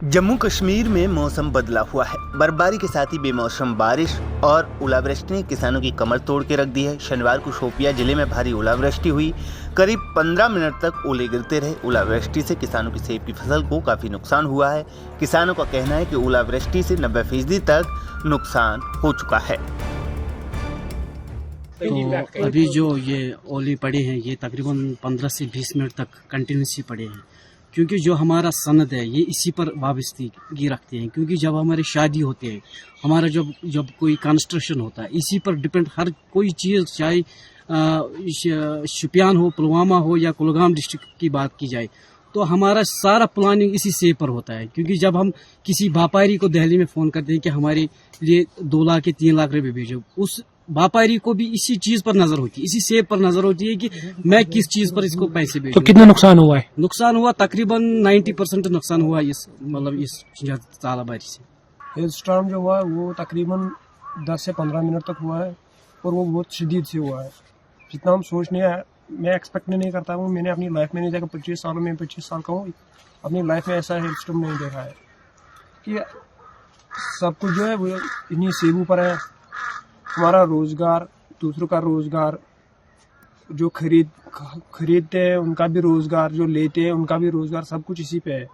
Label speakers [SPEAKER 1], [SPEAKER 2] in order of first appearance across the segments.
[SPEAKER 1] जम्मू कश्मीर में मौसम बदला हुआ है। बर्फबारी के साथ ही बेमौसम बारिश और ओलावृष्टि ने किसानों की कमर तोड़ के रख दी है। शनिवार को शोपियां जिले में भारी ओलावृष्टि हुई। करीब 15 मिनट तक ओले गिरते रहे। ओलावृष्टि से किसानों की सेब की फसल को काफ़ी नुकसान हुआ है। किसानों का कहना है कि ओलावृष्टि से 90% तक नुकसान हो चुका है।
[SPEAKER 2] तो अभी जो ये ओले पड़े हैं ये तकरीबन 15 से 20 मिनट तक कंटिन्यूसली पड़े हैं, क्योंकि जो हमारा सनद है ये इसी पर वाबस्तगी रखते हैं। क्योंकि जब हमारी शादी होते हैं, हमारा जब कोई कंस्ट्रक्शन होता है, इसी पर डिपेंड हर कोई चीज़, चाहे शुपियान हो, पुलवामा हो या कुलगाम डिस्ट्रिक्ट की बात की जाए, तो हमारा सारा प्लानिंग इसी सेब पर होता है। क्योंकि जब हम किसी व्यापारी को दिल्ली में फ़ोन करते हैं कि हमारे लिए 2 लाख या 3 लाख रुपये भेजो, उस व्यापारी को भी इसी चीज पर नजर होती है, इसी सेब पर नजर होती है कि मैं किस चीज पर इसको पैसे भेजूं।
[SPEAKER 3] तो कितना नुकसान हुआ है?
[SPEAKER 2] नुकसान हुआ तकरीबन 90% नुकसान हुआ इस तालाबारी से।
[SPEAKER 4] हेल स्टॉर्म जो हुआ है वो तकरीबन 10 से 15 मिनट तक हुआ है और वो बहुत शदीद से हुआ है। जितना हम सोच नहीं है, मैं एक्सपेक्ट नहीं करता हूँ। मैंने अपनी लाइफ में नहीं देखा, 25 सालों में, 25 साल का हूँ, अपनी लाइफ में ऐसा हेल स्टॉर्म नहीं देखा है कि सब कुछ जो है वो इन्हीं सेबों पर है। हमारा रोज़गार, दूसरों का रोज़गार, जो खरीदते हैं उनका भी रोज़गार, जो लेते हैं उनका भी रोज़गार, सब कुछ इसी पे है।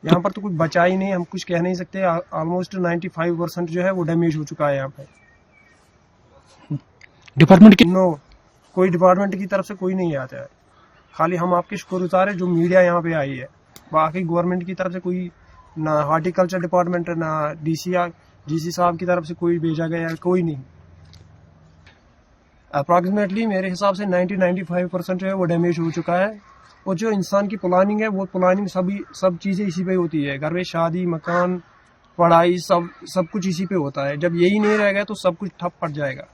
[SPEAKER 4] यहाँ पर तो कुछ बचा ही नहीं, हम कुछ कह नहीं सकते। ऑलमोस्ट 95% जो है वो डैमेज हो चुका है यहाँ पे।
[SPEAKER 3] डिपार्टमेंट की
[SPEAKER 4] कोई डिपार्टमेंट की तरफ से कोई नहीं आता है। खाली हम आपके शुक्रगुजार है जो मीडिया यहाँ पे आई है। बाकी गवर्नमेंट की तरफ से कोई, ना हॉर्टिकल्चर डिपार्टमेंट, ना डीसी साहब की तरफ से कोई भेजा गया है, कोई नहीं। अप्रॉक्सीमेटली मेरे हिसाब से 90-95% जो है वो डैमेज हो चुका है। और जो इंसान की प्लानिंग है वो प्लानिंग सब चीज़ें इसी पे होती है। घर में शादी, मकान, पढ़ाई, सब कुछ इसी पे होता है। जब यही नहीं रहेगा तो सब कुछ ठप पड़ जाएगा।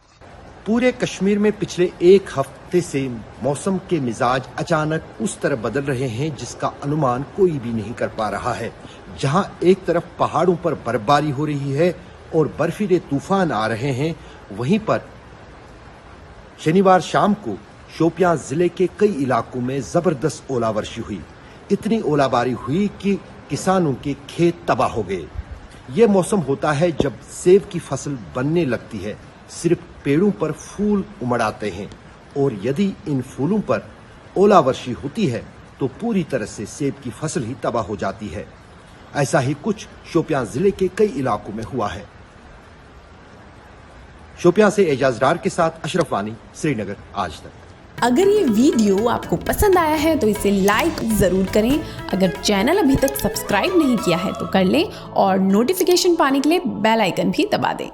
[SPEAKER 5] पूरे कश्मीर में पिछले 1 हफ्ते से मौसम के मिजाज अचानक उस तरह बदल रहे हैं जिसका अनुमान कोई भी नहीं कर पा रहा है। जहां एक तरफ पहाड़ों पर बर्फबारी हो रही है और बर्फीले तूफान आ रहे हैं, वहीं पर शनिवार शाम को शोपियां जिले के कई इलाकों में जबरदस्त ओलावर्षि हुई। इतनी ओलाबारी हुई कि किसानों के खेत तबाह हो गए। ये मौसम होता है जब सेब की फसल बनने लगती है। सिर्फ पेड़ों पर फूल उमड़ आते हैं और यदि इन फूलों पर ओलावर्षि होती है तो पूरी तरह से सेब की फसल ही तबाह हो जाती है। ऐसा ही कुछ शोपियां जिले के कई इलाकों में हुआ है। शोपियां से एजाज डार के साथ अशरफ वानी, श्रीनगर, आज तक।
[SPEAKER 6] अगर ये वीडियो आपको पसंद आया है तो इसे लाइक जरूर करें। अगर चैनल अभी तक सब्सक्राइब नहीं किया है तो कर लें और नोटिफिकेशन पाने के लिए बेल आइकन भी दबा दें।